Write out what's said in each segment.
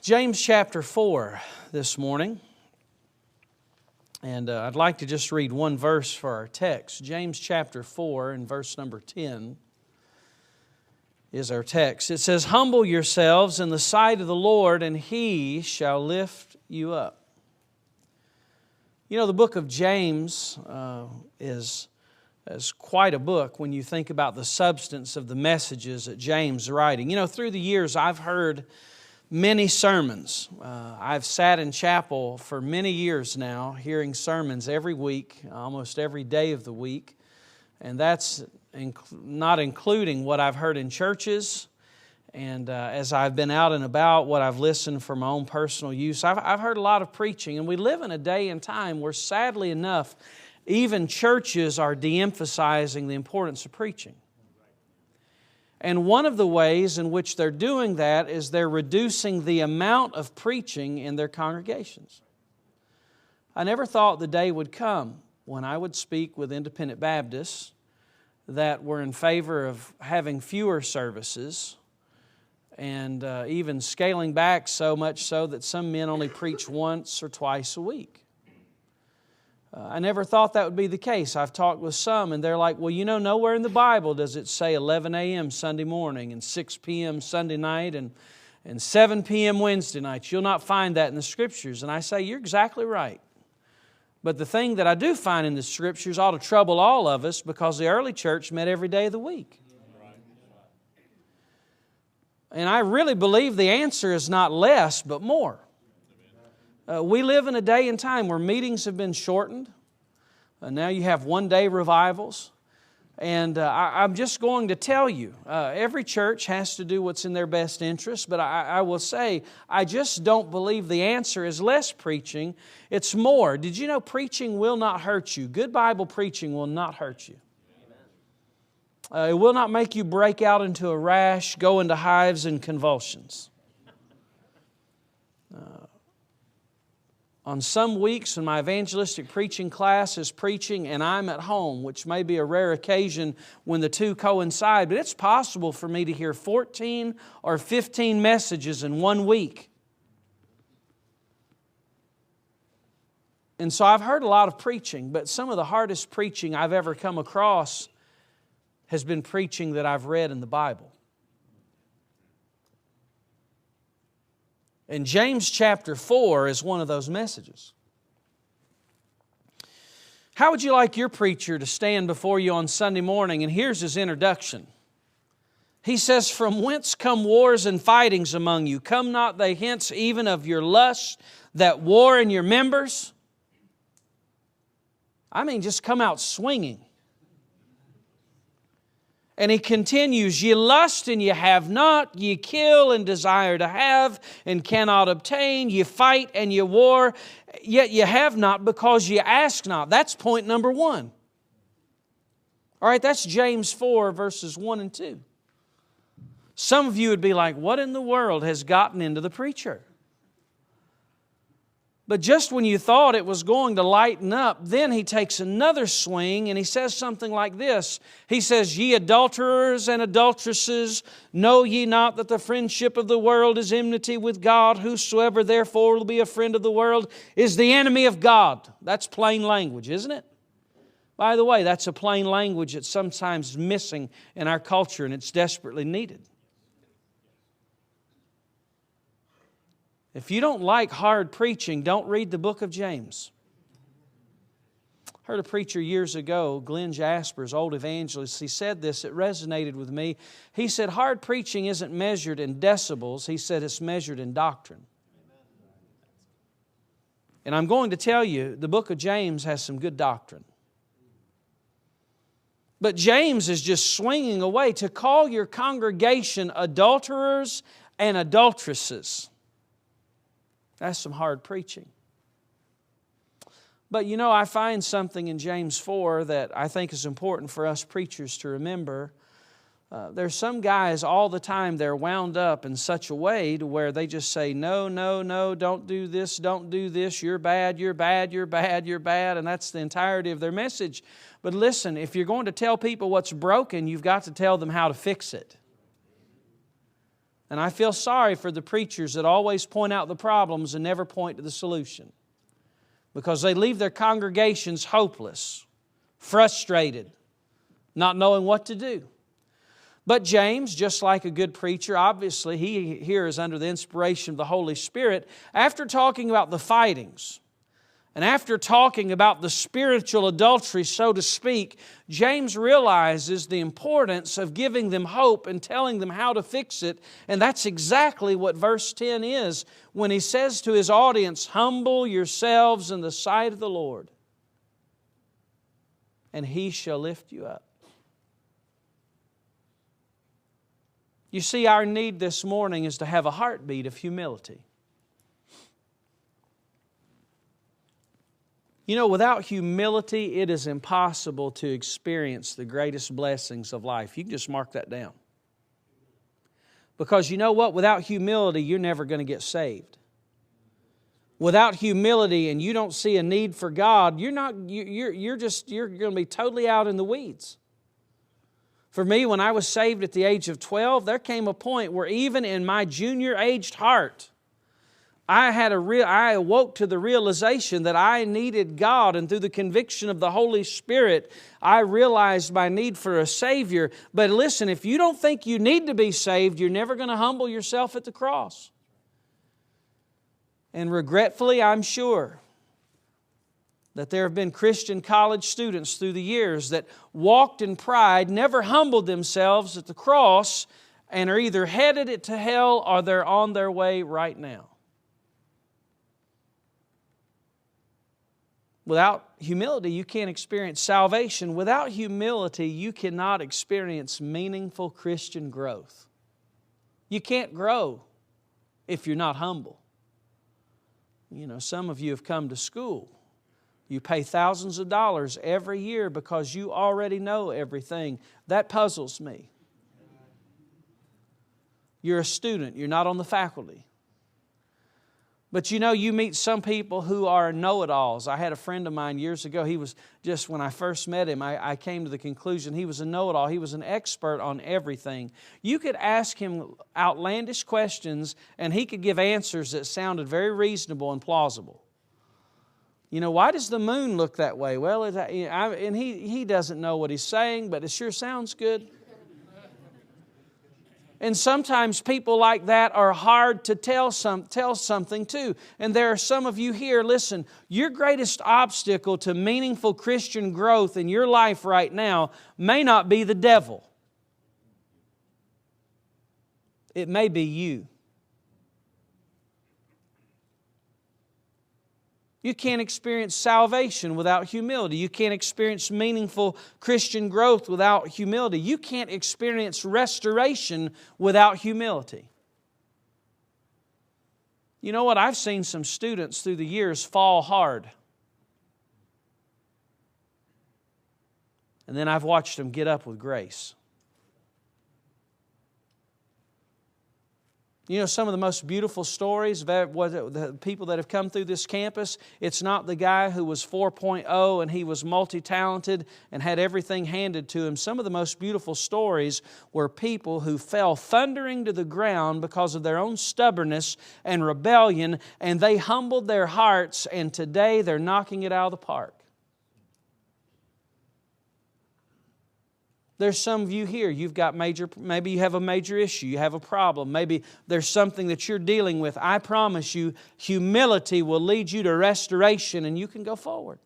James chapter 4 this morning. And I'd like to just read one verse for our text. James chapter 4 and verse number 10 is our text. It says, "Humble yourselves in the sight of the Lord, and He shall lift you up." You know, the book of James is quite a book when you think about the substance of the messages that James is writing. You know, through the years I've heard many sermons. I've sat in chapel for many years now, hearing sermons every week, almost every day of the week. And that's not including what I've heard in churches. And as I've been out and about, what I've listened for my own personal use, I've heard a lot of preaching. And we live in a day and time where, sadly enough, even churches are de-emphasizing the importance of preaching. And one of the ways in which they're doing that is they're reducing the amount of preaching in their congregations. I never thought the day would come when I would speak with independent Baptists that were in favor of having fewer services and even scaling back so much so that some men only preach once or twice a week. I never thought that would be the case. I've talked with some and they're like, well, you know, nowhere in the Bible does it say 11 a.m. Sunday morning and 6 p.m. Sunday night and 7 p.m. Wednesday nights. You'll not find that in the Scriptures. And I say, you're exactly right. But the thing that I do find in the Scriptures ought to trouble all of us because the early church met every day of the week. And I really believe the answer is not less, but more. We live in a day and time where meetings have been shortened. Now you have one-day revivals. And I'm just going to tell you, every church has to do what's in their best interest. But I will say, I just don't believe the answer is less preaching. It's more. Did you know preaching will not hurt you? Good Bible preaching will not hurt you. It will not make you break out into a rash, go into hives and convulsions. On some weeks when my evangelistic preaching class is preaching and I'm at home, which may be a rare occasion when the two coincide, but it's possible for me to hear 14 or 15 messages in 1 week. And so I've heard a lot of preaching, but some of the hardest preaching I've ever come across has been preaching that I've read in the Bible. And James chapter 4 is one of those messages. How would you like your preacher to stand before you on Sunday morning? And here's his introduction. He says, "From whence come wars and fightings among you? Come not they hence even of your lusts that war in your members?" I mean, just come out swinging. And he continues, "Ye lust and ye have not, ye kill and desire to have and cannot obtain, ye fight and ye war, yet ye have not because ye ask not." That's point number 1. All right, that's James 4 verses 1 and 2. Some of you would be like, what in the world has gotten into the preacher? But just when you thought it was going to lighten up, then he takes another swing and he says something like this. He says, "Ye adulterers and adulteresses, know ye not that the friendship of the world is enmity with God? Whosoever therefore will be a friend of the world is the enemy of God." That's plain language, isn't it? By the way, that's a plain language that's sometimes missing in our culture and it's desperately needed. If you don't like hard preaching, don't read the book of James. I heard a preacher years ago, Glenn Jasper's old evangelist, he said this, it resonated with me. He said, hard preaching isn't measured in decibels, he said it's measured in doctrine. And I'm going to tell you, the book of James has some good doctrine. But James is just swinging away to call your congregation adulterers and adulteresses. That's some hard preaching. But you know, I find something in James 4 that I think is important for us preachers to remember. There's some guys all the time, they're wound up in such a way to where they just say, no, no, no, don't do this, you're bad, you're bad, you're bad, you're bad, and that's the entirety of their message. But listen, if you're going to tell people what's broken, you've got to tell them how to fix it. And I feel sorry for the preachers that always point out the problems and never point to the solution, because they leave their congregations hopeless, frustrated, not knowing what to do. But James, just like a good preacher, obviously he here is under the inspiration of the Holy Spirit. After talking about the fightings, and after talking about the spiritual adultery, so to speak, James realizes the importance of giving them hope and telling them how to fix it. And that's exactly what verse 10 is when he says to his audience, "Humble yourselves in the sight of the Lord, and He shall lift you up." You see, our need this morning is to have a heartbeat of humility. You know, without humility, it is impossible to experience the greatest blessings of life. You can just mark that down. Because you know what? Without humility, you're never going to get saved. Without humility, and you don't see a need for God, you're going to be totally out in the weeds. For me, when I was saved at the age of 12, there came a point where even in my junior-aged heart, I awoke to the realization that I needed God, and through the conviction of the Holy Spirit, I realized my need for a Savior. But listen, if you don't think you need to be saved, you're never going to humble yourself at the cross. And regretfully, I'm sure that there have been Christian college students through the years that walked in pride, never humbled themselves at the cross, and are either headed to hell or they're on their way right now. Without humility, you can't experience salvation. Without humility, you cannot experience meaningful Christian growth. You can't grow if you're not humble. You know, some of you have come to school. You pay thousands of dollars every year because you already know everything. That puzzles me. You're a student. You're not on the faculty. But you know, you meet some people who are know-it-alls. I had a friend of mine years ago. He was just, when I first met him, I came to the conclusion he was a know-it-all. He was an expert on everything. You could ask him outlandish questions and he could give answers that sounded very reasonable and plausible. You know, why does the moon look that way? Well, and he doesn't know what he's saying, but it sure sounds good. And sometimes people like that are hard to tell something to. And there are some of you here, listen, your greatest obstacle to meaningful Christian growth in your life right now may not be the devil. It may be you. You can't experience salvation without humility. You can't experience meaningful Christian growth without humility. You can't experience restoration without humility. You know what? I've seen some students through the years fall hard. And then I've watched them get up with grace. You know, some of the most beautiful stories of the people that have come through this campus, it's not the guy who was 4.0 and he was multi-talented and had everything handed to him. Some of the most beautiful stories were people who fell thundering to the ground because of their own stubbornness and rebellion, and they humbled their hearts, and today they're knocking it out of the park. There's some of you here, maybe you have a major issue, you have a problem, maybe there's something that you're dealing with. I promise you, humility will lead you to restoration and you can go forward.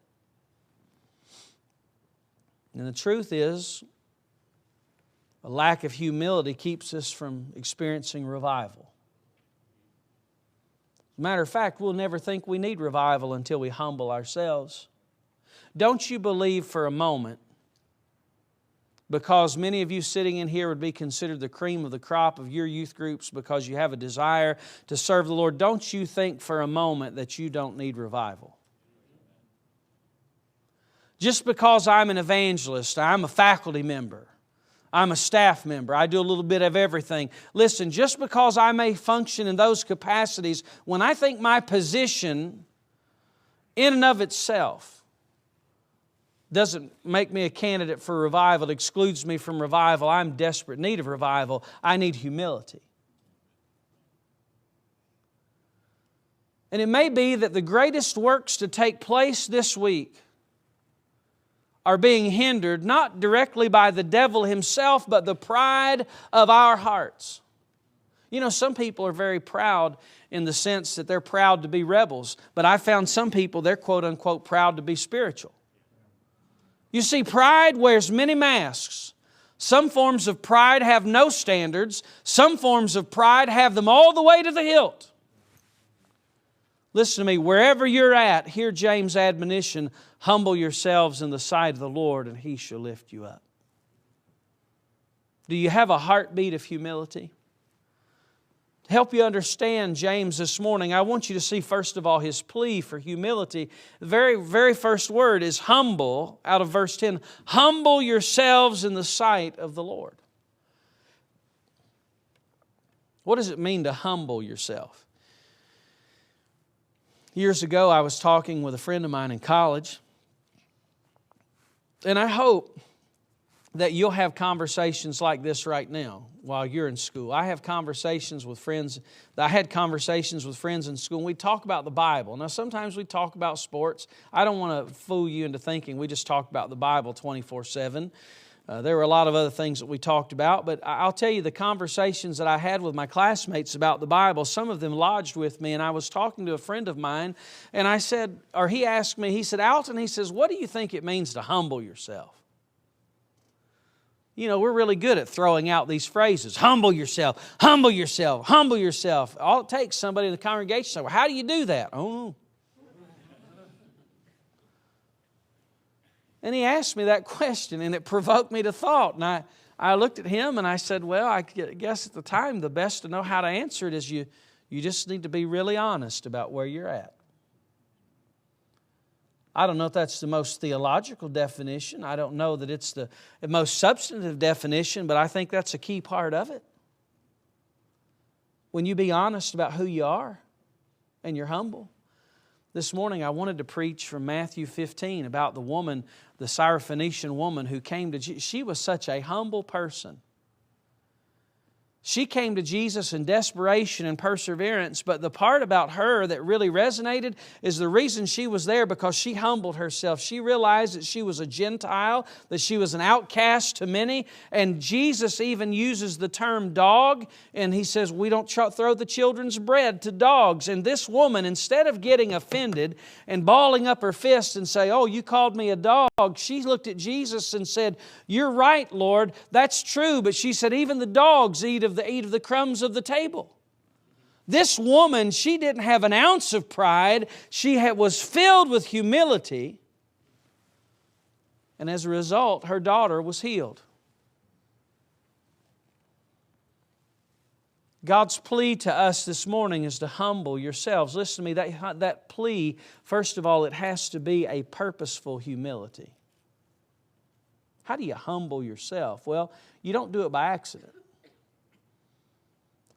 And the truth is, a lack of humility keeps us from experiencing revival. As a matter of fact, we'll never think we need revival until we humble ourselves. Don't you believe for a moment, because many of you sitting in here would be considered the cream of the crop of your youth groups because you have a desire to serve the Lord, don't you think for a moment that you don't need revival? Just because I'm an evangelist, I'm a faculty member, I'm a staff member, I do a little bit of everything. Listen, just because I may function in those capacities, when I think my position in and of itself doesn't make me a candidate for revival, it excludes me from revival, I'm in desperate need of revival, I need humility. And it may be that the greatest works to take place this week are being hindered not directly by the devil himself, but the pride of our hearts. You know, some people are very proud in the sense that they're proud to be rebels, but I found some people, they're quote-unquote proud to be spiritual. You see, pride wears many masks. Some forms of pride have no standards. Some forms of pride have them all the way to the hilt. Listen to me, wherever you're at, hear James' admonition, humble yourselves in the sight of the Lord and He shall lift you up. Do you have a heartbeat of humility? To help you understand James this morning, I want you to see first of all his plea for humility. The very first word is humble, out of verse 10. Humble yourselves in the sight of the Lord. What does it mean to humble yourself? Years ago, I was talking with a friend of mine in college, and I hope that you'll have conversations like this right now while you're in school. I had conversations with friends in school, and we talk about the Bible. Now, sometimes we talk about sports. I don't want to fool you into thinking we just talk about the Bible 24/7. There were a lot of other things that we talked about, but I'll tell you the conversations that I had with my classmates about the Bible, some of them lodged with me, and I was talking to a friend of mine, and I said, or he asked me, he said, Alton, he says, what do you think it means to humble yourself? You know, we're really good at throwing out these phrases. Humble yourself, humble yourself, humble yourself. All it takes somebody in the congregation to say, well, how do you do that? Oh. And he asked me that question, and it provoked me to thought. And I looked at him, and I said, well, I guess at the time, the best to know how to answer it is you just need to be really honest about where you're at. I don't know if that's the most theological definition. I don't know that it's the most substantive definition, but I think that's a key part of it. When you be honest about who you are and you're humble. This morning I wanted to preach from Matthew 15 about the woman, the Syrophoenician woman who came to Jesus. She was such a humble person. She came to Jesus in desperation and perseverance, but the part about her that really resonated is the reason she was there because she humbled herself. She realized that she was a Gentile, that she was an outcast to many, and Jesus even uses the term dog, and He says, we don't throw the children's bread to dogs. And this woman, instead of getting offended and balling up her fist and say, oh, you called me a dog, she looked at Jesus and said, you're right, Lord, that's true, but she said, even the dogs eat of the crumbs of the table. This woman, she didn't have an ounce of pride. She was filled with humility. And as a result, her daughter was healed. God's plea to us this morning is to humble yourselves. Listen to me, that plea, first of all, it has to be a purposeful humility. How do you humble yourself? Well, you don't do it by accident.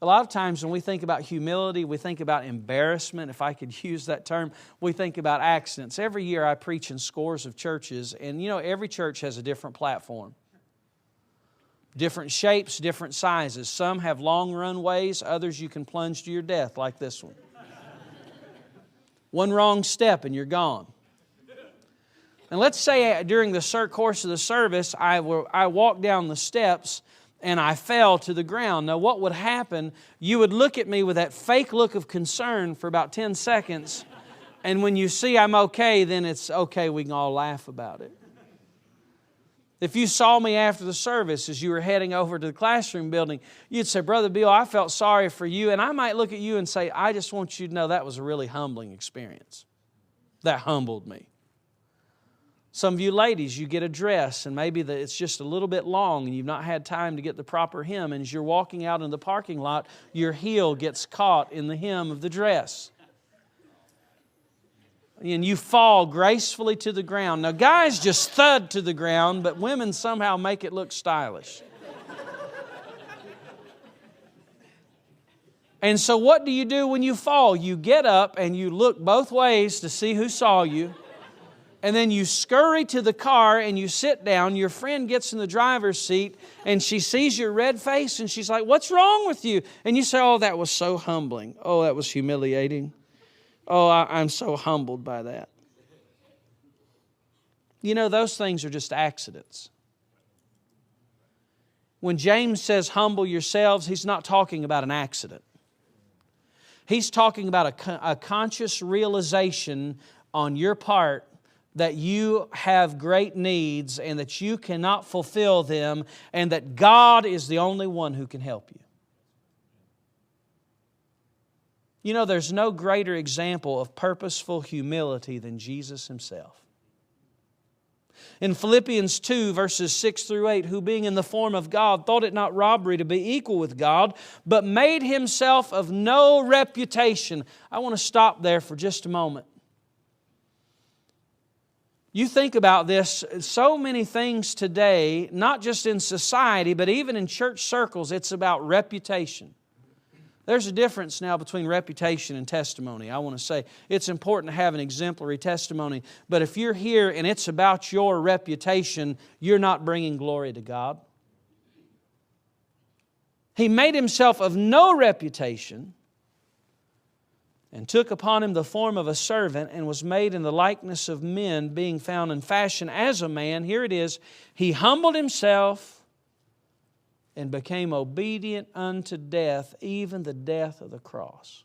A lot of times when we think about humility, we think about embarrassment, if I could use that term. We think about accidents. Every year I preach in scores of churches, and you know, every church has a different platform. Different shapes, different sizes. Some have long runways, others you can plunge to your death, like this one. One wrong step and you're gone. And let's say during the course of the service, I walked down the steps and I fell to the ground. Now what would happen, you would look at me with that fake look of concern for about 10 seconds, and when you see I'm okay, then it's okay, we can all laugh about it. If you saw me after the service as you were heading over to the classroom building, you'd say, Brother Beal, I felt sorry for you, and I might look at you and say, I just want you to know that was a really humbling experience. That humbled me. Some of you ladies, you get a dress and maybe it's just a little bit long and you've not had time to get the proper hem, and as you're walking out in the parking lot, your heel gets caught in the hem of the dress. And you fall gracefully to the ground. Now guys just thud to the ground, but women somehow make it look stylish. And so what do you do when you fall? You get up and you look both ways to see who saw you. And then you scurry to the car and you sit down. Your friend gets in the driver's seat and she sees your red face and she's like, what's wrong with you? And you say, oh, that was so humbling. Oh, that was humiliating. Oh, I'm so humbled by that. You know, those things are just accidents. When James says humble yourselves, he's not talking about an accident. He's talking about a conscious realization on your part that you have great needs and that you cannot fulfill them and that God is the only one who can help you. You know, there's no greater example of purposeful humility than Jesus Himself. In Philippians 2, verses 6 through 8, who being in the form of God, thought it not robbery to be equal with God, but made Himself of no reputation. I want to stop there for just a moment. You think about this, so many things today, not just in society, but even in church circles, it's about reputation. There's a difference now between reputation and testimony. I want to say it's important to have an exemplary testimony, but if you're here and it's about your reputation, you're not bringing glory to God. He made Himself of no reputation and took upon Him the form of a servant and was made in the likeness of men, being found in fashion as a man. Here it is. He humbled Himself and became obedient unto death, even the death of the cross.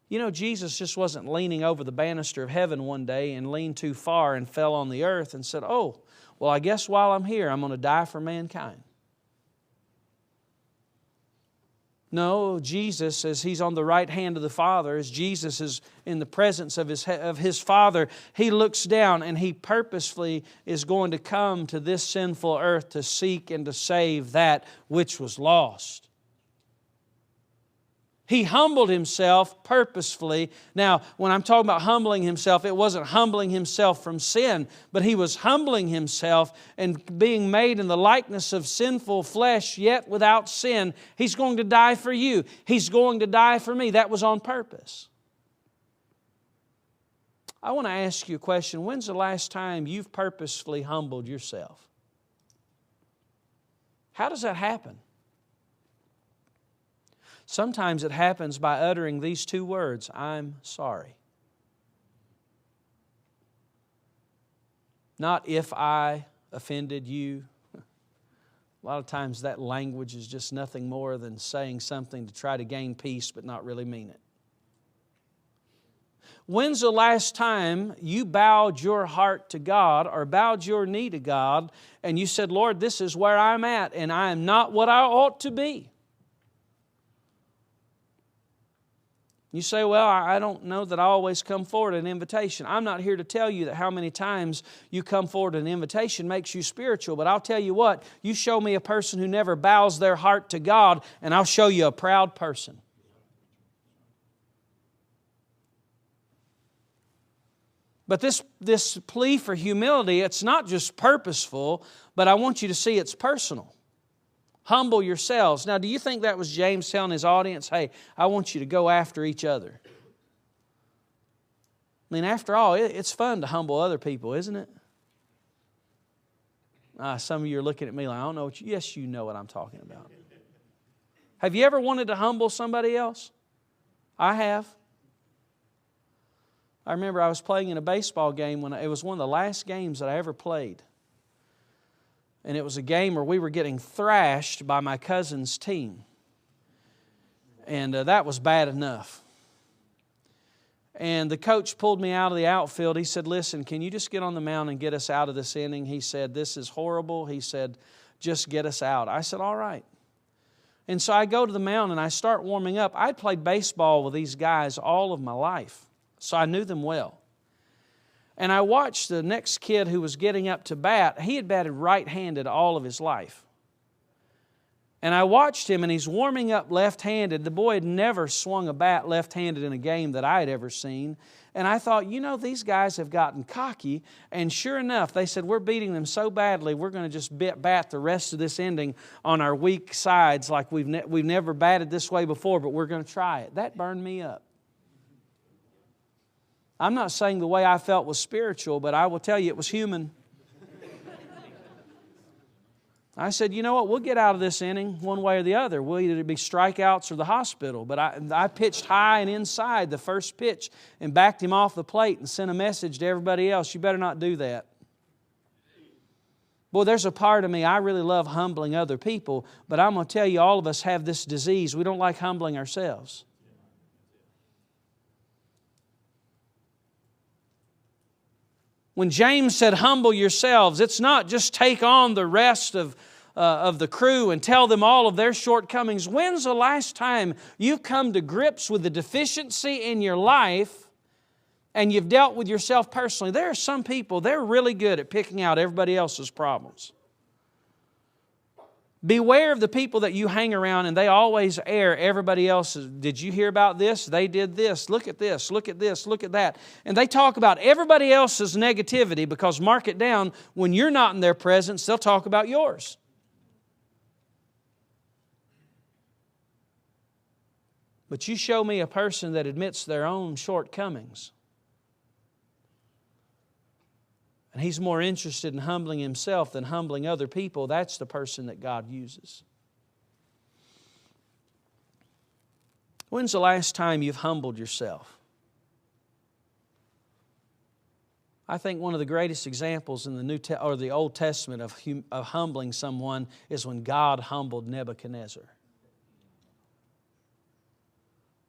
You know, Jesus just wasn't leaning over the banister of heaven one day and leaned too far and fell on the earth and said, oh, well, I guess while I'm here, I'm going to die for mankind. No, Jesus, as He's on the right hand of the Father, as Jesus is in the presence of His Father, He looks down and He purposefully is going to come to this sinful earth to seek and to save that which was lost. He humbled Himself purposefully. Now, when I'm talking about humbling Himself, it wasn't humbling Himself from sin, but He was humbling Himself and being made in the likeness of sinful flesh, yet without sin. He's going to die for you. He's going to die for me. That was on purpose. I want to ask you a question. When's the last time you've purposefully humbled yourself? How does that happen? Sometimes it happens by uttering these two words, I'm sorry. Not if I offended you. A lot of times that language is just nothing more than saying something to try to gain peace but not really mean it. When's the last time you bowed your heart to God or bowed your knee to God and you said, Lord, this is where I'm at and I am not what I ought to be? You say, well, I don't know that I always come forward an invitation. I'm not here to tell you that how many times you come forward an invitation makes you spiritual, but I'll tell you what, you show me a person who never bows their heart to God, and I'll show you a proud person. But this plea for humility, it's not just purposeful, but I want you to see it's personal. Humble yourselves. Now, do you think that was James telling his audience, hey, I want you to go after each other? I mean, after all, it's fun to humble other people, isn't it? Some of you are looking at me like, I don't know what you... Yes, you know what I'm talking about. Have you ever wanted to humble somebody else? I have. I remember I was playing in a baseball game when it was one of the last games that I ever played. And it was a game where we were getting thrashed by my cousin's team. And that was bad enough. And the coach pulled me out of the outfield. He said, listen, can you just get on the mound and get us out of this inning? He said, this is horrible. He said, just get us out. I said, all right. And so I go to the mound and I start warming up. I'd played baseball with these guys all of my life, so I knew them well. And I watched the next kid who was getting up to bat. He had batted right-handed all of his life. And I watched him, and he's warming up left-handed. The boy had never swung a bat left-handed in a game that I had ever seen. And I thought, you know, these guys have gotten cocky. And sure enough, they said, we're beating them so badly, we're going to just bat the rest of this inning on our weak sides like we've never batted this way before, but we're going to try it. That burned me up. I'm not saying the way I felt was spiritual, but I will tell you it was human. I said, you know what, we'll get out of this inning one way or the other. We'll either be strikeouts or the hospital. But I pitched high and inside the first pitch and backed him off the plate and sent a message to everybody else, you better not do that. Boy, there's a part of me, I really love humbling other people, but I'm going to tell you, all of us have this disease. We don't like humbling ourselves. When James said, humble yourselves, it's not just take on the rest of the crew and tell them all of their shortcomings. When's the last time you've come to grips with the deficiency in your life and you've dealt with yourself personally? There are some people, they're really good at picking out everybody else's problems. Beware of the people that you hang around and they always air everybody else's. Did you hear about this? They did this. Look at this. Look at this. Look at that. And they talk about everybody else's negativity because, mark it down, when you're not in their presence, they'll talk about yours. But you show me a person that admits their own shortcomings, and he's more interested in humbling himself than humbling other people, that's the person that God uses. When's the last time you've humbled yourself? I think one of the greatest examples in the Old Testament of humbling someone is when God humbled Nebuchadnezzar.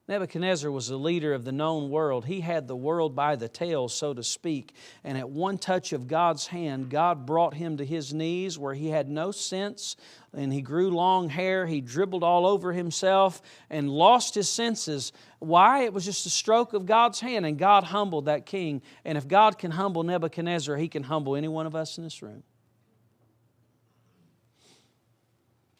Nebuchadnezzar was the leader of the known world. He had the world by the tail, so to speak. And at one touch of God's hand, God brought him to his knees where he had no sense, and he grew long hair. He dribbled all over himself and lost his senses. Why? It was just a stroke of God's hand, and God humbled that king. And if God can humble Nebuchadnezzar, He can humble any one of us in this room.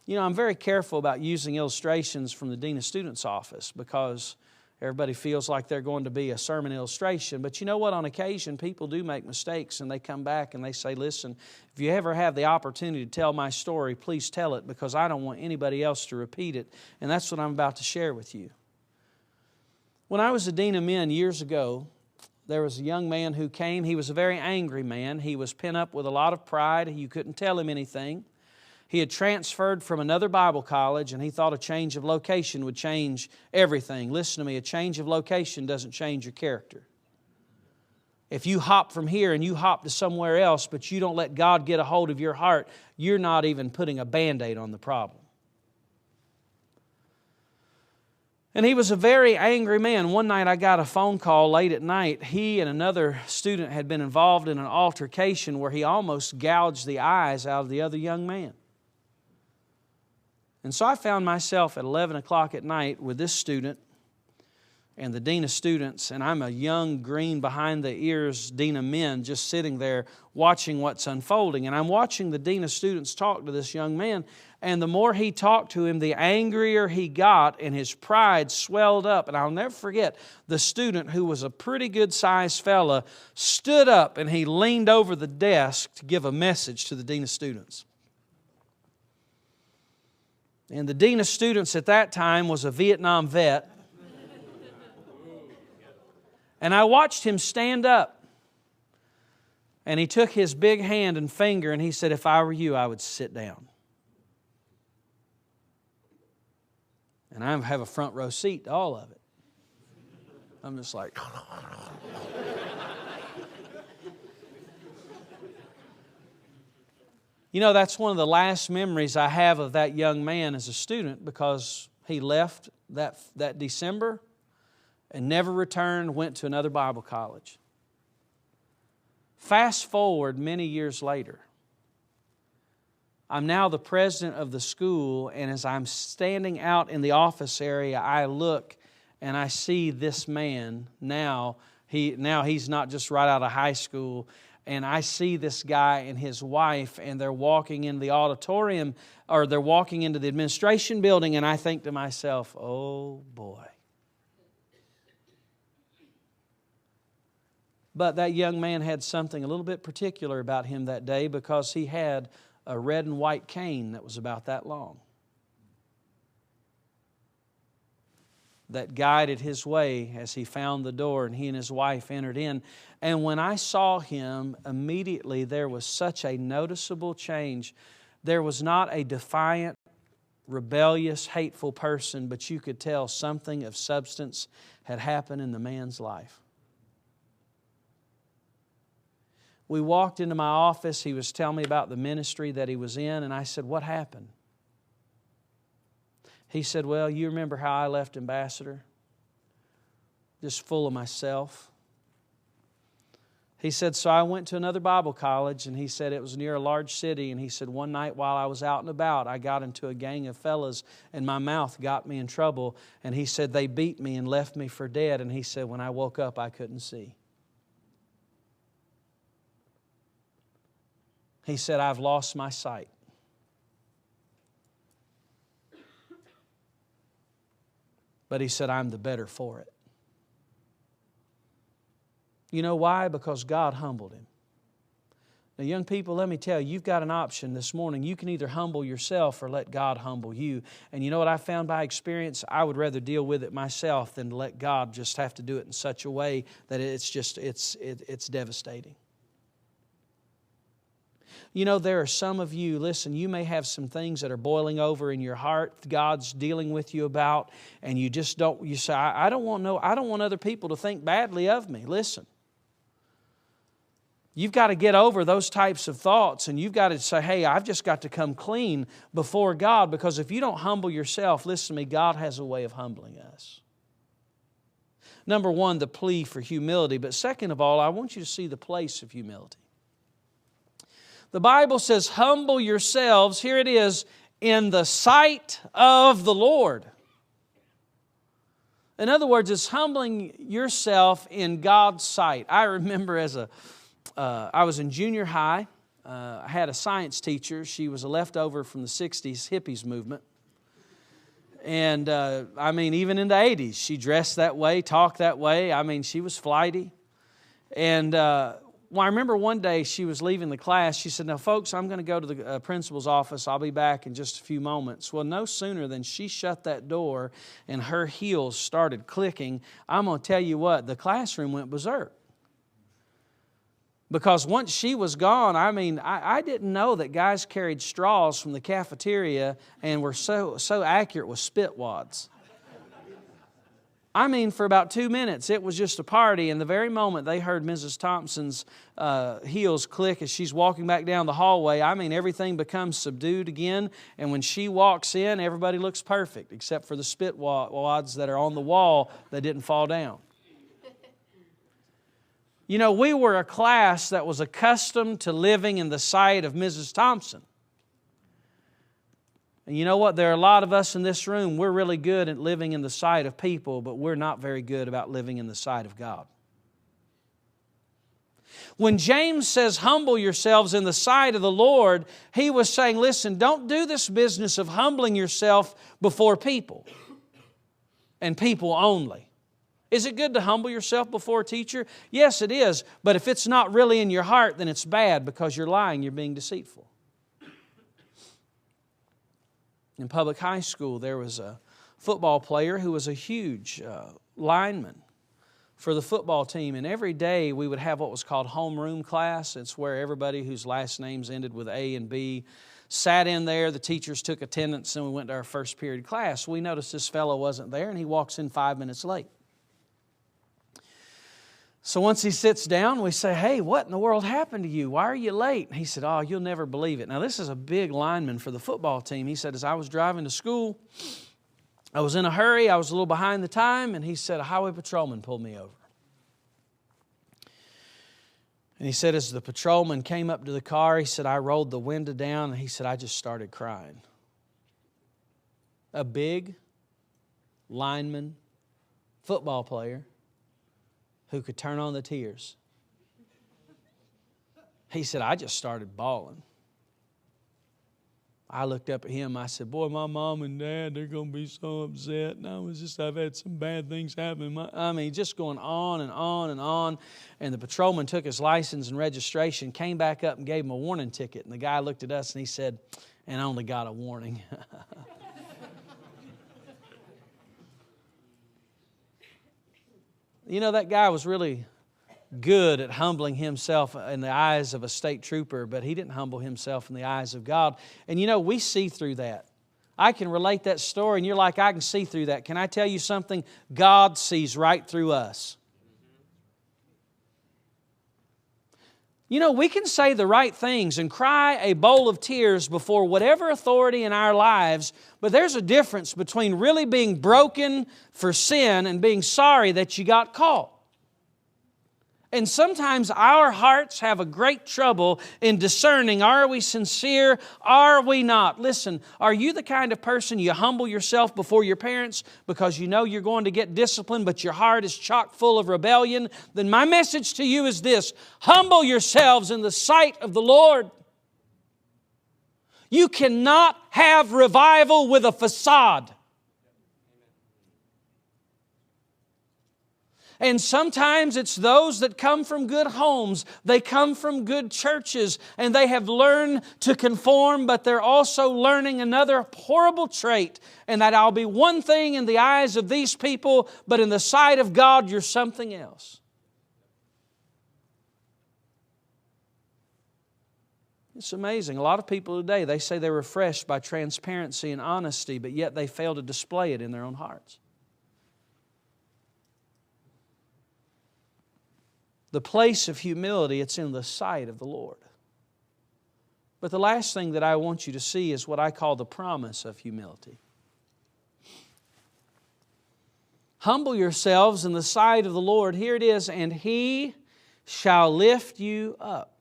You know, I'm very careful about using illustrations from the Dean of Students' office because everybody feels like they're going to be a sermon illustration. But you know what? On occasion, people do make mistakes and they come back and they say, listen, if you ever have the opportunity to tell my story, please tell it because I don't want anybody else to repeat it. And that's what I'm about to share with you. When I was a Dean of Men years ago, there was a young man who came. He was a very angry man. He was pent up with a lot of pride. You couldn't tell him anything. He had transferred from another Bible college and he thought a change of location would change everything. Listen to me, a change of location doesn't change your character. If you hop from here and you hop to somewhere else, but you don't let God get a hold of your heart, you're not even putting a Band-Aid on the problem. And he was a very angry man. One night I got a phone call late at night. He and another student had been involved in an altercation where he almost gouged the eyes out of the other young man. And so I found myself at 11 o'clock at night with this student and the Dean of Students, and I'm a young, green, behind-the-ears Dean of Men just sitting there watching what's unfolding. And I'm watching the Dean of Students talk to this young man, and the more he talked to him, the angrier he got, and his pride swelled up. And I'll never forget, the student, who was a pretty good-sized fella, stood up and he leaned over the desk to give a message to the Dean of Students. And the Dean of Students at that time was a Vietnam vet. And I watched him stand up. And he took his big hand and finger and he said, if I were you, I would sit down. And I have a front row seat to all of it. I'm just like... You know, that's one of the last memories I have of that young man as a student because he left that December and never returned, went to another Bible college. Fast forward many years later. I'm now the president of the school, and as I'm standing out in the office area, I look and I see this man now. He's not just right out of high school. And I see this guy and his wife, and they're walking in the auditorium, or they're walking into the administration building, and I think to myself, oh boy. But that young man had something a little bit particular about him that day because he had a red and white cane that was about that long that guided his way as he found the door and he and his wife entered in. And when I saw him, immediately there was such a noticeable change. There was not a defiant, rebellious, hateful person, but you could tell something of substance had happened in the man's life. We walked into my office. He was telling me about the ministry that he was in, and I said, "What happened?" He said, "Well, you remember how I left Ambassador? Just full of myself." He said, "So I went to another Bible college," and he said it was near a large city, and he said, "One night while I was out and about, I got into a gang of fellas, and my mouth got me in trouble." And he said, "They beat me and left me for dead." And he said, "When I woke up, I couldn't see." He said, "I've lost my sight." But he said, "I'm the better for it." You know why? Because God humbled him. Now, young people, let me tell you, you've got an option this morning. You can either humble yourself or let God humble you. And you know what I found by experience? I would rather deal with it myself than let God just have to do it in such a way that it's devastating. You know, there are some of you, listen, you may have some things that are boiling over in your heart, God's dealing with you about, and you just don't, you say, I don't want other people to think badly of me. Listen, you've got to get over those types of thoughts, and you've got to say, hey, I've just got to come clean before God, because if you don't humble yourself, listen to me, God has a way of humbling us. Number one, the plea for humility, but second of all, I want you to see the place of humility. The Bible says, humble yourselves, here it is, in the sight of the Lord. In other words, it's humbling yourself in God's sight. I remember I was in junior high. I had a science teacher. She was a leftover from the 60s hippies movement. And even in the 80s, she dressed that way, talked that way. She was flighty. And I remember one day she was leaving the class. She said, "Now, folks, I'm going to go to the principal's office. I'll be back in just a few moments." Well, no sooner than she shut that door and her heels started clicking, I'm going to tell you what, the classroom went berserk. Because once she was gone, I didn't know that guys carried straws from the cafeteria and were so accurate with spit wads. For about 2 minutes, it was just a party, and the very moment they heard Mrs. Thompson's heels click as she's walking back down the hallway, everything becomes subdued again, and when she walks in, everybody looks perfect, except for the spit wads that are on the wall that didn't fall down. You know, we were a class that was accustomed to living in the sight of Mrs. Thompson. And you know what? There are a lot of us in this room, we're really good at living in the sight of people, but we're not very good about living in the sight of God. When James says, humble yourselves in the sight of the Lord, he was saying, listen, don't do this business of humbling yourself before people and people only. Is it good to humble yourself before a teacher? Yes, it is. But if it's not really in your heart, then it's bad because you're lying, you're being deceitful. In public high school, there was a football player who was a huge lineman for the football team. And every day we would have what was called homeroom class. It's where everybody whose last names ended with A and B sat in there. The teachers took attendance and we went to our first period class. We noticed this fellow wasn't there and he walks in 5 minutes late. So once he sits down, we say, hey, what in the world happened to you? Why are you late? And he said, oh, you'll never believe it. Now, this is a big lineman for the football team. He said, as I was driving to school, I was in a hurry. I was a little behind the time. And he said, a highway patrolman pulled me over. And he said, as the patrolman came up to the car, he said, I rolled the window down. And he said, I just started crying. A big lineman, football player, who could turn on the tears. He said, I just started bawling. I looked up at him. I said, boy, my mom and dad, they're going to be so upset. And I've had some bad things happen. Just going on and on and on. And the patrolman took his license and registration, came back up and gave him a warning ticket. And the guy looked at us and he said, and I only got a warning. You know, that guy was really good at humbling himself in the eyes of a state trooper, but he didn't humble himself in the eyes of God. And you know, we see through that. I can relate that story, and you're like, I can see through that. Can I tell you something? God sees right through us. You know, we can say the right things and cry a bowl of tears before whatever authority in our lives, but there's a difference between really being broken for sin and being sorry that you got caught. And sometimes our hearts have a great trouble in discerning, are we sincere, are we not? Listen, are you the kind of person you humble yourself before your parents because you know you're going to get disciplined, but your heart is chock full of rebellion? Then my message to you is this: humble yourselves in the sight of the Lord. You cannot have revival with a facade. And sometimes it's those that come from good homes. They come from good churches, and they have learned to conform, but they're also learning another horrible trait, and that I'll be one thing in the eyes of these people, but in the sight of God, you're something else. It's amazing. A lot of people today, they say they're refreshed by transparency and honesty, but yet they fail to display it in their own hearts. The place of humility, it's in the sight of the Lord. But the last thing that I want you to see is what I call the promise of humility. Humble yourselves in the sight of the Lord. Here it is, and He shall lift you up.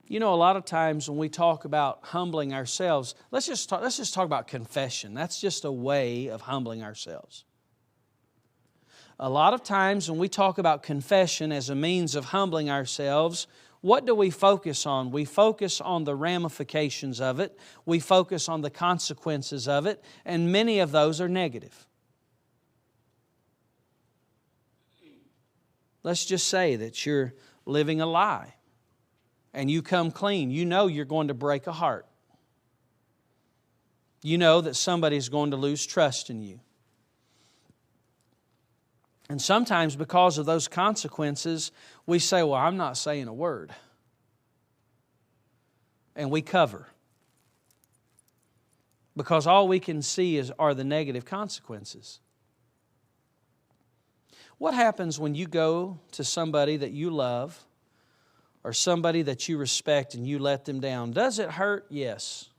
You know, a lot of times when we talk about humbling ourselves, let's just talk about confession. That's just a way of humbling ourselves. A lot of times when we talk about confession as a means of humbling ourselves, what do we focus on? We focus on the ramifications of it. We focus on the consequences of it, and many of those are negative. Let's just say that you're living a lie and you come clean. You know you're going to break a heart. You know that somebody's going to lose trust in you. And sometimes because of those consequences, we say, well, I'm not saying a word. And we cover. Because all we can see are the negative consequences. What happens when you go to somebody that you love or somebody that you respect and you let them down? Does it hurt? Yes.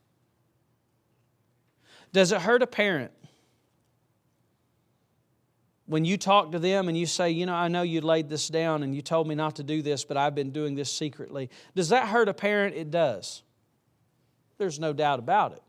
Does it hurt a parent? When you talk to them and you say, you know, I know you laid this down and you told me not to do this, but I've been doing this secretly. Does that hurt a parent? It does. There's no doubt about it.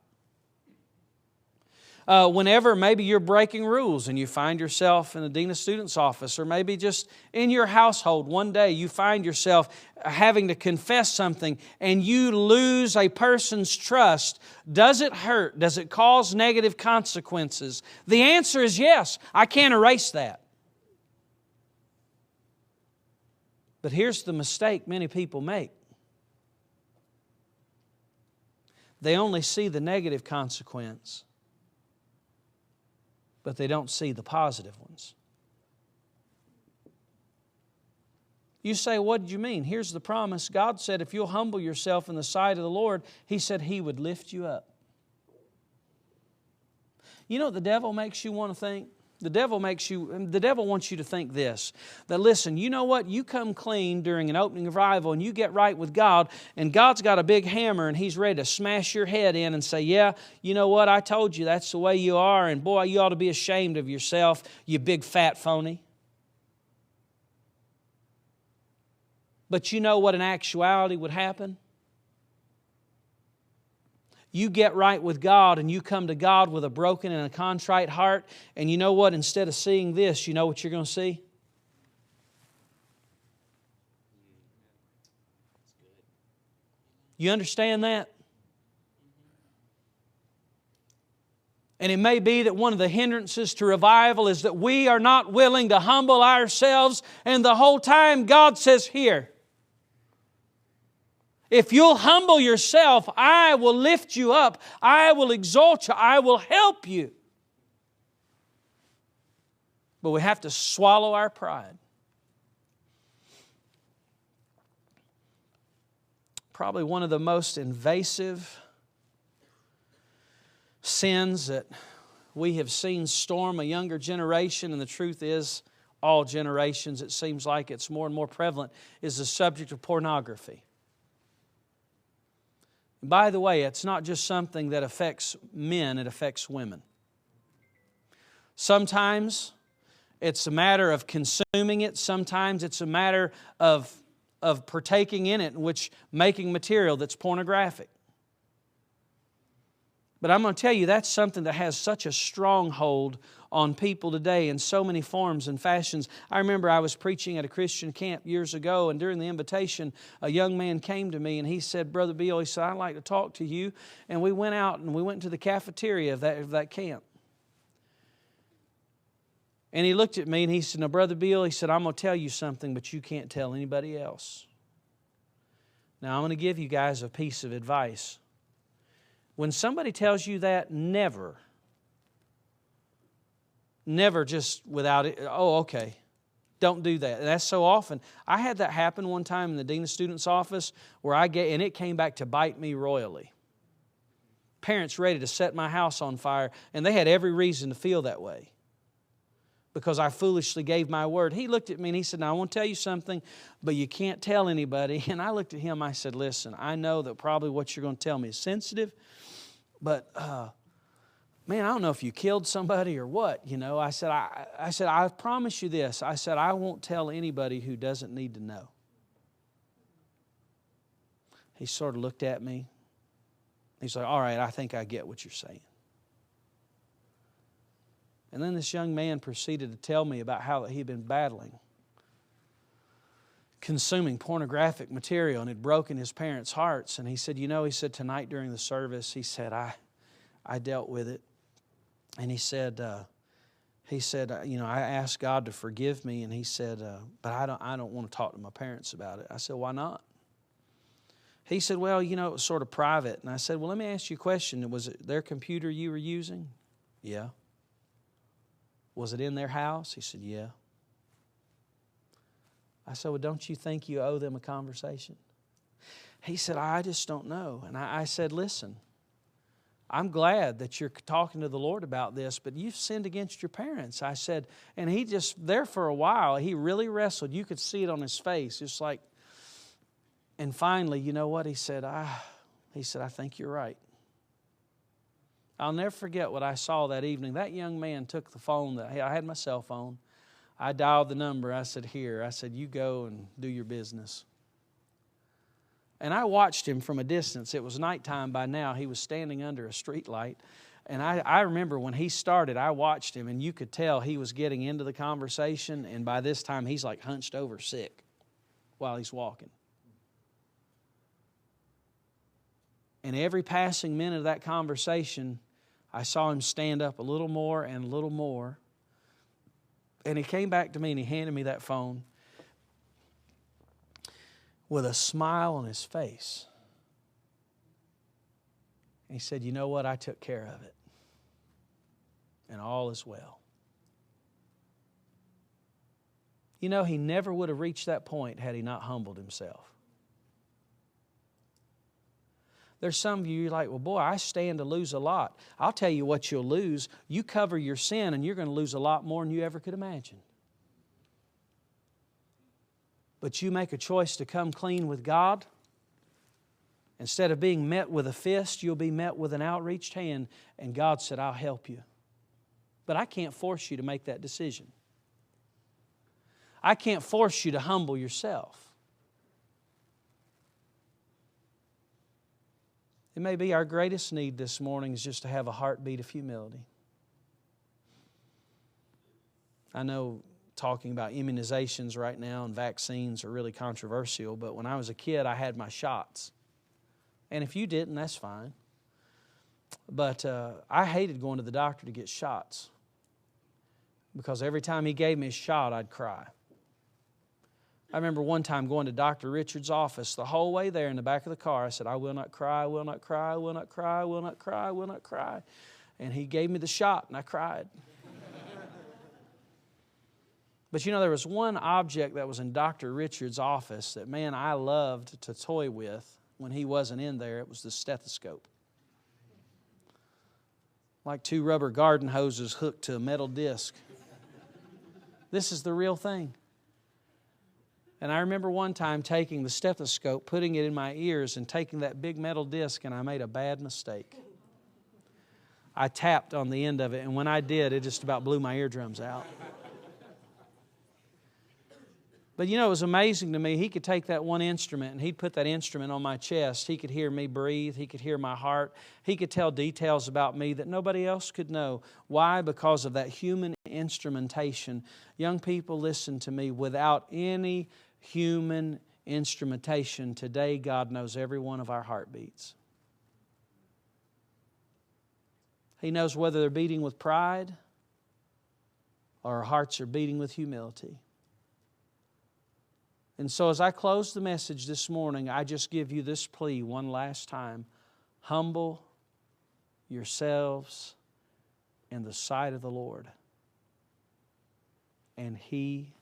Whenever maybe you're breaking rules and you find yourself in the Dean of Students' office, or maybe just in your household one day you find yourself having to confess something and you lose a person's trust, does it hurt? Does it cause negative consequences? The answer is yes. I can't erase that. But here's the mistake many people make. They only see the negative consequence, but they don't see the positive ones. You say, what did you mean? Here's the promise. God said if you'll humble yourself in the sight of the Lord, He said He would lift you up. You know what the devil makes you want to think? The devil wants you to think this, that listen, you know what? You come clean during an opening of revival and you get right with God, and God's got a big hammer and He's ready to smash your head in and say, yeah, you know what? I told you that's the way you are, and boy, you ought to be ashamed of yourself, you big fat phony. But you know what in actuality would happen? You get right with God and you come to God with a broken and a contrite heart, and you know what? Instead of seeing this, you know what you're going to see? You understand that? And it may be that one of the hindrances to revival is that we are not willing to humble ourselves, and the whole time God says, here, if you'll humble yourself, I will lift you up. I will exalt you. I will help you. But we have to swallow our pride. Probably one of the most invasive sins that we have seen storm a younger generation, and the truth is, all generations, it seems like it's more and more prevalent, is the subject of pornography. And by the way, it's not just something that affects men, it affects women. Sometimes it's a matter of consuming it. Sometimes it's a matter of partaking in it, which making material that's pornographic. But I'm going to tell you, that's something that has such a stronghold on people today in so many forms and fashions. I remember I was preaching at a Christian camp years ago, and during the invitation, a young man came to me and he said, Brother Beal, he said, I'd like to talk to you. And we went out and we went to the cafeteria of that camp. And he looked at me and he said, now, Brother Beal, he said, I'm going to tell you something, but you can't tell anybody else. Now, I'm going to give you guys a piece of advice. When somebody tells you that, never just without it, oh, okay, don't do that. And that's so often. I had that happen one time in the Dean of Students' office where and it came back to bite me royally. Parents ready to set my house on fire, and they had every reason to feel that way because I foolishly gave my word. He looked at me and he said, now I want to tell you something, but you can't tell anybody. And I looked at him, I said, listen, I know that probably what you're going to tell me is sensitive, but man, I don't know if you killed somebody or what. You know, I said, I promise you this. I said, I won't tell anybody who doesn't need to know. He sort of looked at me. He's like, all right, I think I get what you're saying. And then this young man proceeded to tell me about how he'd been battling consuming pornographic material and had broken his parents' hearts. And he said, you know, he said, tonight during the service, he said, I dealt with it. And he said, you know, I asked God to forgive me. And he said, but I don't want to talk to my parents about it. I said, why not? He said, well, you know, it was sort of private. And I said, well, let me ask you a question. Was it their computer you were using? Yeah. Was it in their house? He said, yeah. I said, well, don't you think you owe them a conversation? He said, I just don't know. And I said, listen, I'm glad that you're talking to the Lord about this, but you've sinned against your parents. I said, and he just, there for a while, he really wrestled. You could see it on his face, just like, and finally, you know what? He said, I think you're right. I'll never forget what I saw that evening. That young man took the phone. I had my cell phone. I dialed the number. I said, here. I said, you go and do your business. And I watched him from a distance. It was nighttime by now. He was standing under a street light. And I remember when he started, I watched him, and you could tell he was getting into the conversation. And by this time, he's like hunched over sick while he's walking. And every passing minute of that conversation, I saw him stand up a little more and a little more. And he came back to me and he handed me that phone with a smile on his face. And he said, you know what? I took care of it. And all is well. You know, he never would have reached that point had he not humbled himself. There's some of you, you're like, well, boy, I stand to lose a lot. I'll tell you what you'll lose. You cover your sin and you're going to lose a lot more than you ever could imagine. But you make a choice to come clean with God. Instead of being met with a fist, you'll be met with an outreached hand. And God said, I'll help you. But I can't force you to make that decision. I can't force you to humble yourself. It may be our greatest need this morning is just to have a heartbeat of humility. I know talking about immunizations right now and vaccines are really controversial, but when I was a kid, I had my shots. And if you didn't, that's fine. But I hated going to the doctor to get shots because every time he gave me a shot, I'd cry. I remember one time going to Dr. Richard's office, the whole way there in the back of the car, I said, I will not cry, I will not cry, I will not cry, I will not cry, I will not cry. And he gave me the shot and I cried. But you know, there was one object that was in Dr. Richard's office that, man, I loved to toy with when he wasn't in there. It was the stethoscope. Like two rubber garden hoses hooked to a metal disc. This is the real thing. And I remember one time taking the stethoscope, putting it in my ears, and taking that big metal disc, and I made a bad mistake. I tapped on the end of it, and when I did, it just about blew my eardrums out. But you know, it was amazing to me. He could take that one instrument and he'd put that instrument on my chest. He could hear me breathe. He could hear my heart. He could tell details about me that nobody else could know. Why? Because of that human instrumentation. Young people, listen to me. Without any human instrumentation, today God knows every one of our heartbeats. He knows whether they're beating with pride or our hearts are beating with humility. And so as I close the message this morning, I just give you this plea one last time. Humble yourselves in the sight of the Lord, and He